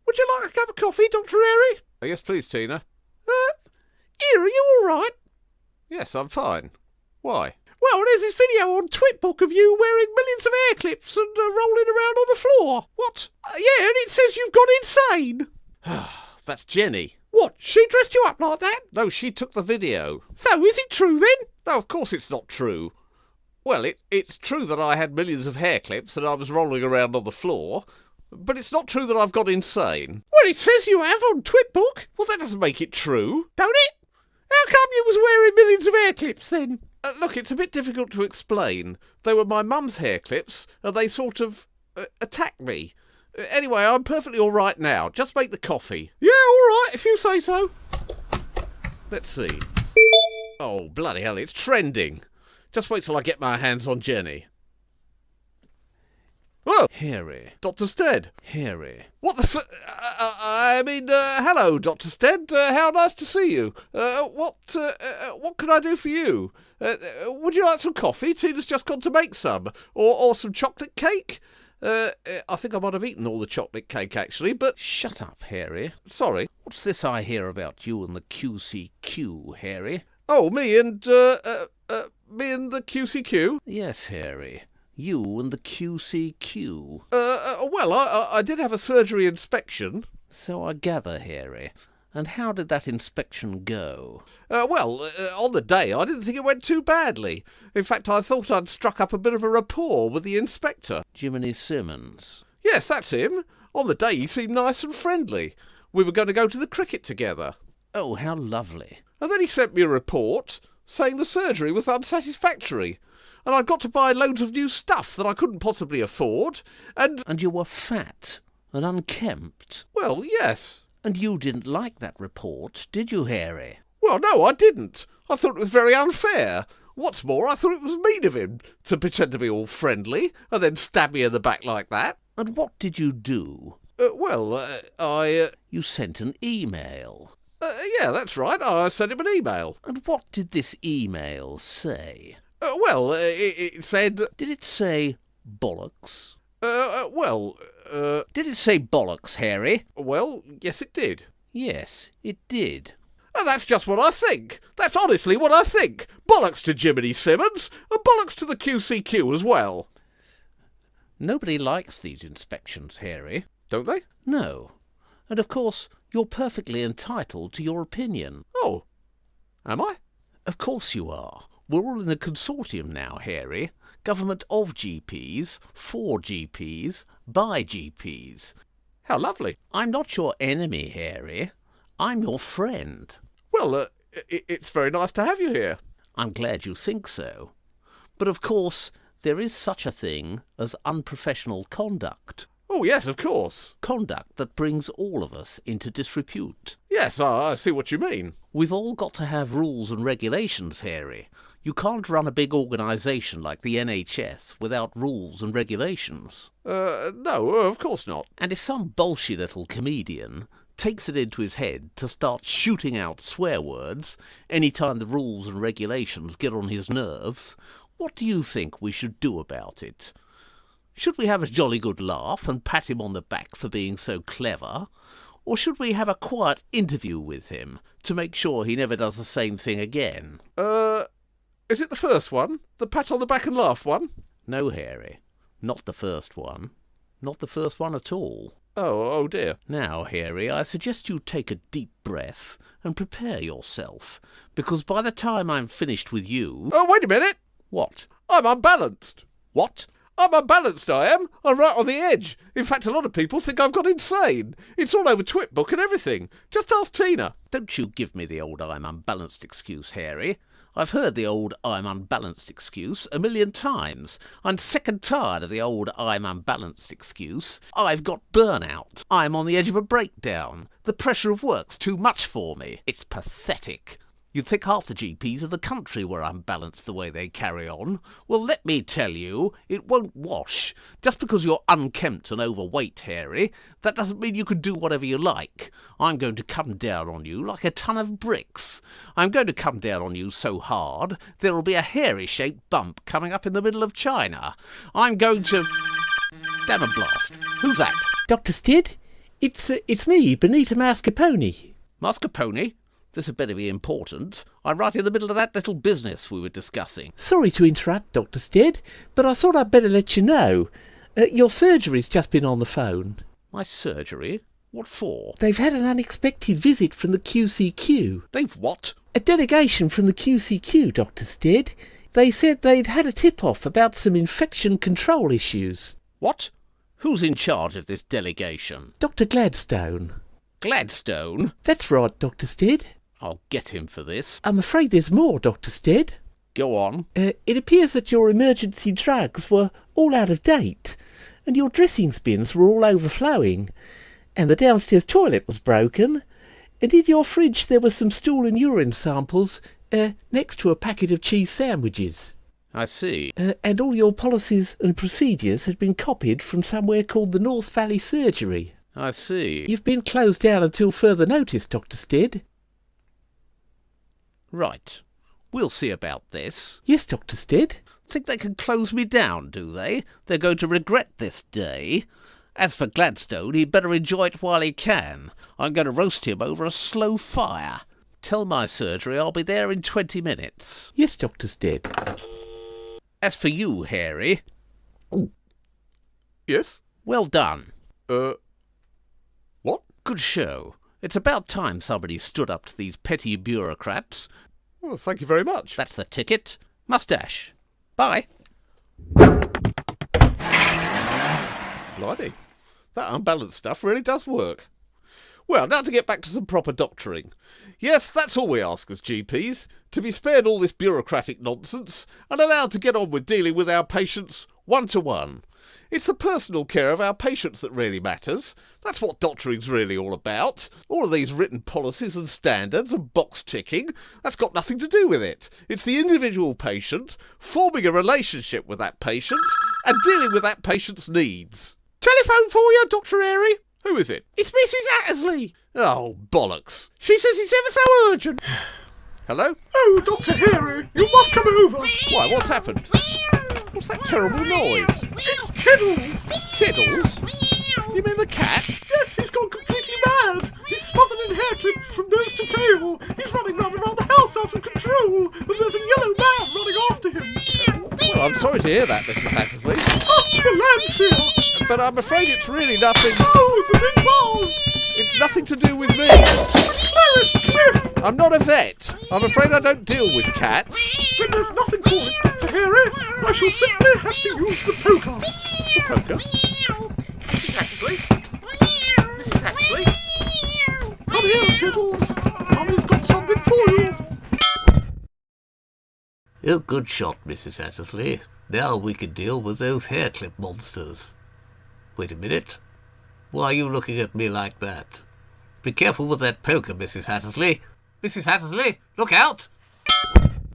Would you like a cup of coffee, Dr. Airy? Oh, yes, please, Tina. Here, are you all right? Yes, I'm fine. Why? Well, there's this video on Twitbook of you wearing millions of hair clips and rolling around on the floor. What? Yeah, and it says you've gone insane. That's Jenny. What, she dressed you up like that? No, she took the video. So, is it true then? No, of course it's not true. Well, it's true that I had millions of hair clips and I was rolling around on the floor, but it's not true that I've got insane. Well, it says you have on Twitbook. Well, that doesn't make it true. Don't it? How come you was wearing millions of hair clips then? Look, it's a bit difficult to explain. They were my mum's hair clips, and they sort of attacked me. Anyway, I'm perfectly all right now. Just make the coffee. Yeah, all right, if you say so. Let's see. Oh, bloody hell, it's trending. Just wait till I get my hands on Jenny. Oh, Harry. Dr. Stead. Harry. What the hello, Dr. Stead. How nice to see you. What can I do for you? Would you like some coffee? Tina's just gone to make some. Or some chocolate cake? I think I might have eaten all the chocolate cake, actually, but... Shut up, Harry. Sorry. What's this I hear about you and the QCQ, Harry? Oh, me and the QCQ? Yes, Harry. You and the QCQ. Well, I did have a surgery inspection. So I gather, Harry. And how did that inspection go? On the day, I didn't think it went too badly. In fact, I thought I'd struck up a bit of a rapport with the inspector. Jiminy Simmons. Yes, that's him. On the day, he seemed nice and friendly. We were going to go to the cricket together. Oh, how lovely. And then he sent me a report saying the surgery was unsatisfactory. And I'd got to buy loads of new stuff that I couldn't possibly afford, and... And you were fat and unkempt. Well, yes. And you didn't like that report, did you, Harry? Well, no, I didn't. I thought it was very unfair. What's more, I thought it was mean of him to pretend to be all friendly and then stab me in the back like that. And what did you do? You sent an email. Yeah, that's right. I sent him an email. And what did this email say? It said... Did it say bollocks? Did it say bollocks, Harry? Well, yes, it did. Yes, it did. That's just what I think. That's honestly what I think. Bollocks to Jiminy Simmons, and bollocks to the QCQ as well. Nobody likes these inspections, Harry. Don't they? No. And of course, you're perfectly entitled to your opinion. Oh, am I? Of course you are. We're all in a consortium now, Harry. Government of GPs, for GPs, by GPs. How lovely. I'm not your enemy, Harry. I'm your friend. Well, it's very nice to have you here. I'm glad you think so. But of course, there is such a thing as unprofessional conduct. Oh, yes, of course. Conduct that brings all of us into disrepute. Yes, I see what you mean. We've all got to have rules and regulations, Harry. You can't run a big organisation like the NHS without rules and regulations. No, of course not. And if some bolshy little comedian takes it into his head to start shooting out swear words any time the rules and regulations get on his nerves, what do you think we should do about it? Should we have a jolly good laugh and pat him on the back for being so clever? Or should we have a quiet interview with him to make sure he never does the same thing again? Is it the first one? The pat on the back and laugh one? No, Harry. Not the first one. Not the first one at all. Oh dear. Now, Harry, I suggest you take a deep breath and prepare yourself, because by the time I'm finished with you... Oh, wait a minute! What? I'm unbalanced. What? I'm unbalanced, I am. I'm right on the edge. In fact, a lot of people think I've gone insane. It's all over Twitbook and everything. Just ask Tina. Don't you give me the old I'm unbalanced excuse, Harry. I've heard the old I'm unbalanced excuse 1,000,000 times. I'm sick and tired of the old I'm unbalanced excuse. I've got burnout. I'm on the edge of a breakdown. The pressure of work's too much for me. It's pathetic. You'd think half the GPs of the country were unbalanced the way they carry on. Well, let me tell you, it won't wash. Just because you're unkempt and overweight, Harry, that doesn't mean you can do whatever you like. I'm going to come down on you like a ton of bricks. I'm going to come down on you so hard, there'll be a hairy-shaped bump coming up in the middle of China. I'm going to... Damn and blast. Who's that? Dr Stead? It's me, Benita Mascarpone. Mascarpone? This had better be important. I'm right in the middle of that little business we were discussing. Sorry to interrupt, Dr Stead, but I thought I'd better let you know. Your surgery's just been on the phone. My surgery? What for? They've had an unexpected visit from the QCQ. They've what? A delegation from the QCQ, Dr Stead. They said they'd had a tip-off about some infection control issues. What? Who's in charge of this delegation? Dr Gladstone. Gladstone? That's right, Dr Stead. I'll get him for this. I'm afraid there's more, Dr Stead. Go on. It appears that your emergency drugs were all out of date, and your dressing bins were all overflowing, and the downstairs toilet was broken, and in your fridge there were some stool and urine samples next to a packet of cheese sandwiches. I see. And all your policies and procedures had been copied from somewhere called the North Valley Surgery. I see. You've been closed down until further notice, Dr Stead. Right. We'll see about this. Yes, Dr Stead. Think they can close me down, do they? They're going to regret this day. As for Gladstone, he'd better enjoy it while he can. I'm going to roast him over a slow fire. Tell my surgery I'll be there in 20 minutes. Yes, Dr Stead. As for you, Harry... Yes? Well done. What? Good show. It's about time somebody stood up to these petty bureaucrats. Well, thank you very much. That's the ticket. Mustache. Bye. Blimey. That unbalanced stuff really does work. Well, now to get back to some proper doctoring. Yes, that's all we ask as GPs, to be spared all this bureaucratic nonsense and allowed to get on with dealing with our patients one-to-one. It's the personal care of our patients that really matters. That's what doctoring's really all about. All of these written policies and standards and box ticking, that's got nothing to do with it. It's the individual patient, forming a relationship with that patient and dealing with that patient's needs. Telephone for you, Dr. Airy. Who is it? It's Mrs. Attersley. Oh, bollocks. She says it's ever so urgent. Hello? Oh, Dr. Harry, you must come over. Why, what's happened? What's that terrible noise? It's Tiddles. Tiddles? You mean the cat? Yes, he's gone completely mad. He's smothered in hair clips from nose to tail. He's running round around the house out of control. And there's a yellow man running after him. Well, I'm sorry to hear that, Mrs. Attersley. Oh, the lamb's here. But I'm afraid it's really nothing... Oh, the big balls. It's nothing to do with me. Clarice Cliff. I'm not a vet. I'm afraid I don't deal with cats. Then there's nothing for it, Dr. Harry. I shall simply have to use the poker. The poker? Mrs. Attersley? Mrs. Attersley? Come here, Tiddles. Mummy's got something for you. Oh, good shot, Mrs. Attersley. Now we can deal with those hair clip monsters. Wait a minute. Why are you looking at me like that? Be careful with that poker, Mrs. Attersley. Mrs. Attersley, look out!